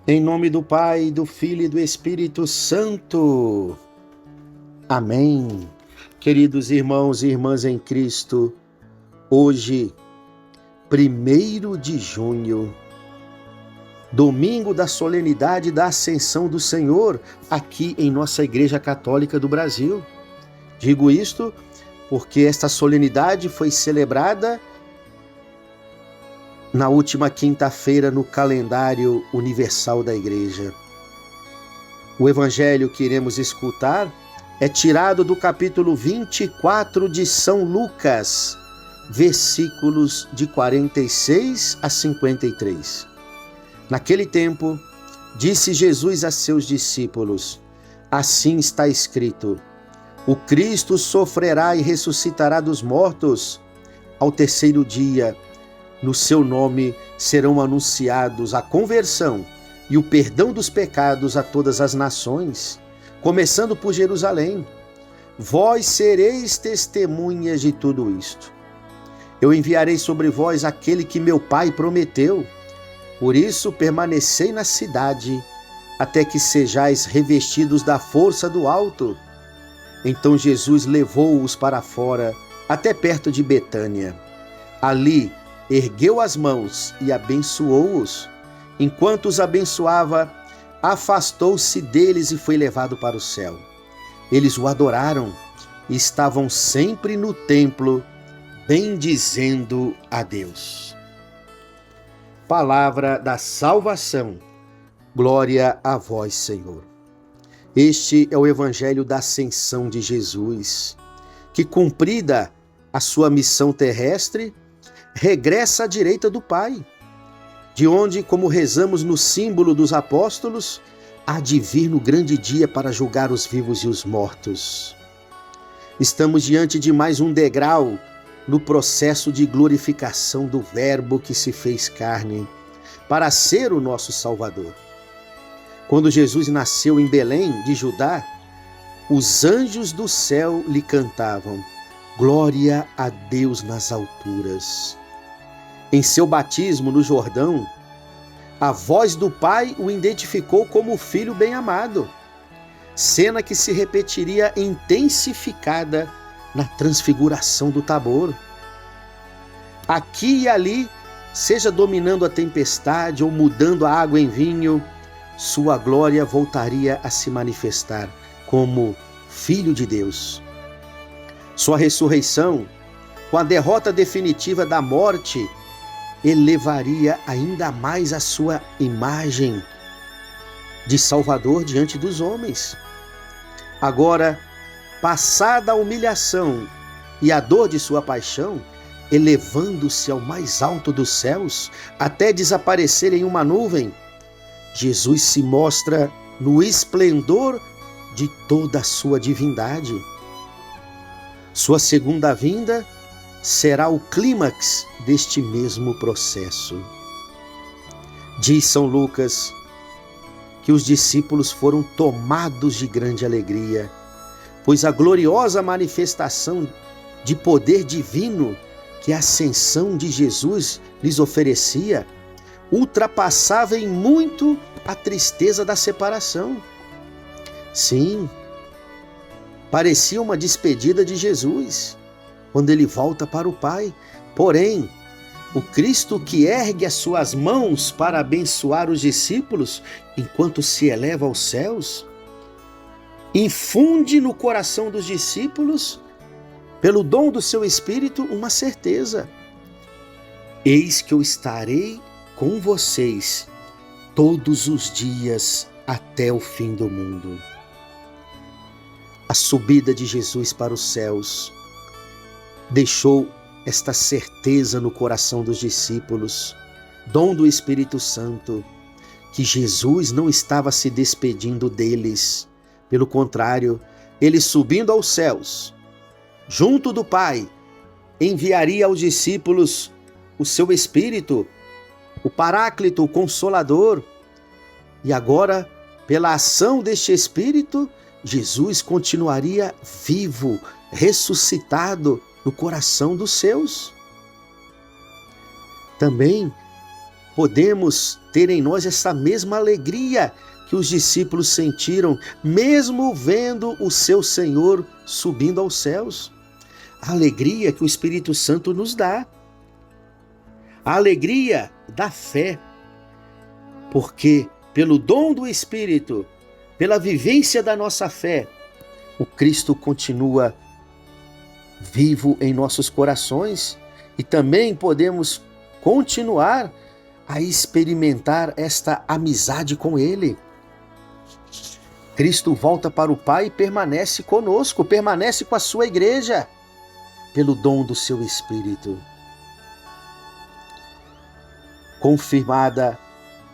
Em nome do Pai, do Filho e do Espírito Santo. Amém. Queridos irmãos e irmãs em Cristo, hoje, 1º de junho, domingo da solenidade da Ascensão do Senhor, aqui em nossa Igreja Católica do Brasil. Digo isto porque esta solenidade foi celebrada na última quinta-feira no calendário universal da Igreja. O evangelho que iremos escutar é tirado do capítulo 24 de São Lucas, versículos de 46 a 53. Naquele tempo, disse Jesus a seus discípulos: assim está escrito: o Cristo sofrerá e ressuscitará dos mortos ao terceiro dia. No seu nome serão anunciados a conversão e o perdão dos pecados a todas as nações, começando por Jerusalém. Vós sereis testemunhas de tudo isto. Eu enviarei sobre vós aquele que meu Pai prometeu. Por isso permanecei na cidade, até que sejais revestidos da força do alto. Então Jesus levou-os para fora, até perto de Betânia. Ali ergueu as mãos e abençoou-os. Enquanto os abençoava, afastou-se deles e foi levado para o céu. Eles o adoraram e estavam sempre no templo, bendizendo a Deus. Palavra da salvação. Glória a vós, Senhor. Este é o evangelho da ascensão de Jesus, que, cumprida a sua missão terrestre, regressa à direita do Pai, de onde, como rezamos no símbolo dos apóstolos, há de vir no grande dia para julgar os vivos e os mortos. Estamos diante de mais um degrau no processo de glorificação do Verbo que se fez carne, para ser o nosso Salvador. Quando Jesus nasceu em Belém, de Judá, os anjos do céu lhe cantavam: glória a Deus nas alturas. Em seu batismo no Jordão, a voz do Pai o identificou como filho bem-amado, cena que se repetiria intensificada na transfiguração do Tabor. Aqui e ali, seja dominando a tempestade ou mudando a água em vinho, sua glória voltaria a se manifestar como Filho de Deus. Sua ressurreição, com a derrota definitiva da morte, elevaria ainda mais a sua imagem de Salvador diante dos homens. Agora, passada a humilhação e a dor de sua paixão, elevando-se ao mais alto dos céus, até desaparecer em uma nuvem, Jesus se mostra no esplendor de toda a sua divindade. Sua segunda vinda será o clímax deste mesmo processo. Diz São Lucas que os discípulos foram tomados de grande alegria, pois a gloriosa manifestação de poder divino que a ascensão de Jesus lhes oferecia ultrapassava em muito a tristeza da separação. Sim, parecia uma despedida de Jesus, quando ele volta para o Pai. Porém, o Cristo que ergue as suas mãos para abençoar os discípulos enquanto se eleva aos céus, infunde no coração dos discípulos, pelo dom do seu Espírito, uma certeza: eis que eu estarei com vocês todos os dias até o fim do mundo. A subida de Jesus para os céus deixou esta certeza no coração dos discípulos, dom do Espírito Santo, que Jesus não estava se despedindo deles. Pelo contrário, ele, subindo aos céus, junto do Pai, enviaria aos discípulos o seu Espírito, o Paráclito, o Consolador. E agora, pela ação deste Espírito, Jesus continuaria vivo, ressuscitado no coração dos seus. Também podemos ter em nós essa mesma alegria que os discípulos sentiram, mesmo vendo o seu Senhor subindo aos céus. A alegria que o Espírito Santo nos dá. A alegria da fé. Porque pelo dom do Espírito, pela vivência da nossa fé, o Cristo continua vivo em nossos corações e também podemos continuar a experimentar esta amizade com Ele. Cristo volta para o Pai e permanece conosco, permanece com a sua igreja, pelo dom do seu Espírito. Confirmada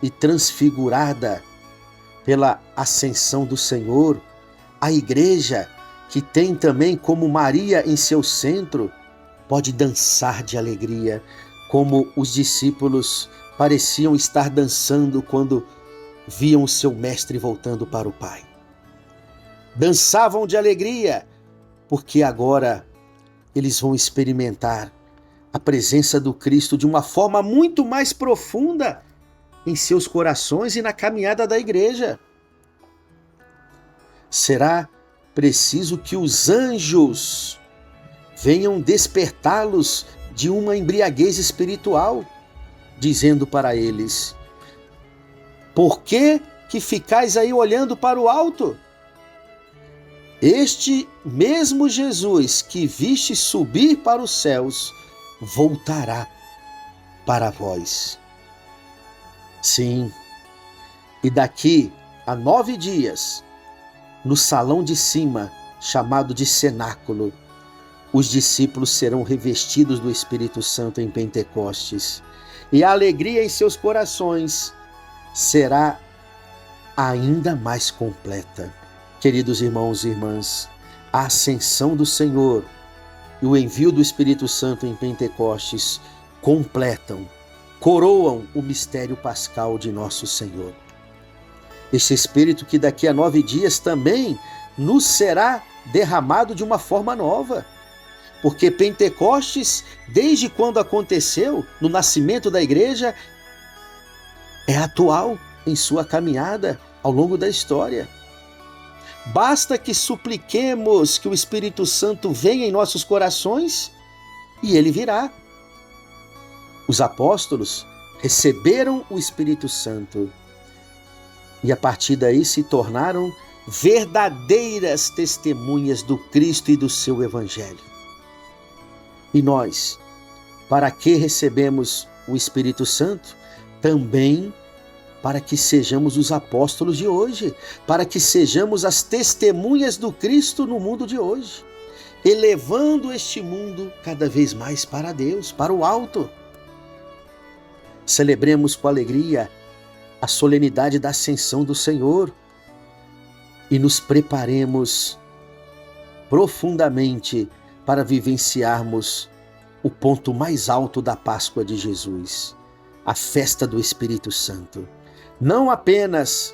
e transfigurada pela ascensão do Senhor, a igreja, que tem também como Maria em seu centro, pode dançar de alegria, como os discípulos pareciam estar dançando quando viam o seu mestre voltando para o Pai. Dançavam de alegria, porque agora eles vão experimentar a presença do Cristo de uma forma muito mais profunda em seus corações e na caminhada da igreja. Será preciso que os anjos venham despertá-los de uma embriaguez espiritual, dizendo para eles: por que ficais aí olhando para o alto? Este mesmo Jesus que viste subir para os céus, voltará para vós. Sim, e daqui a 9 dias, no salão de cima, chamado de cenáculo, os discípulos serão revestidos do Espírito Santo em Pentecostes, e a alegria em seus corações será ainda mais completa. Queridos irmãos e irmãs, a ascensão do Senhor e o envio do Espírito Santo em Pentecostes completam, coroam o mistério pascal de nosso Senhor. Este Espírito que daqui a 9 dias também nos será derramado de uma forma nova. Porque Pentecostes, desde quando aconteceu, no nascimento da igreja, é atual em sua caminhada ao longo da história. Basta que supliquemos que o Espírito Santo venha em nossos corações e ele virá. Os apóstolos receberam o Espírito Santo e a partir daí se tornaram verdadeiras testemunhas do Cristo e do seu Evangelho. E nós, para que recebemos o Espírito Santo? Também para que sejamos os apóstolos de hoje, para que sejamos as testemunhas do Cristo no mundo de hoje, elevando este mundo cada vez mais para Deus, para o alto. Celebremos com alegria a solenidade da ascensão do Senhor e nos preparemos profundamente para vivenciarmos o ponto mais alto da Páscoa de Jesus, a festa do Espírito Santo. Não apenas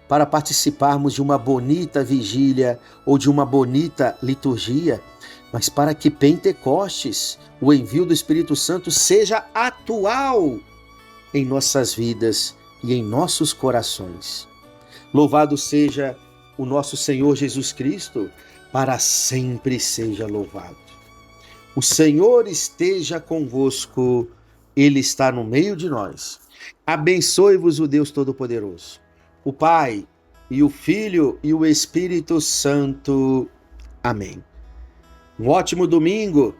para participarmos de uma bonita vigília ou de uma bonita liturgia, mas para que Pentecostes, o envio do Espírito Santo, seja atual em nossas vidas e em nossos corações. Louvado seja o nosso Senhor Jesus Cristo, para sempre seja louvado. O Senhor esteja convosco, Ele está no meio de nós. Abençoe-vos o Deus Todo-Poderoso, o Pai e o Filho e o Espírito Santo. Amém. Um ótimo domingo,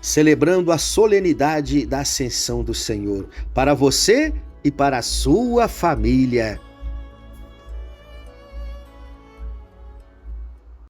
celebrando a solenidade da ascensão do Senhor, para você e para a sua família.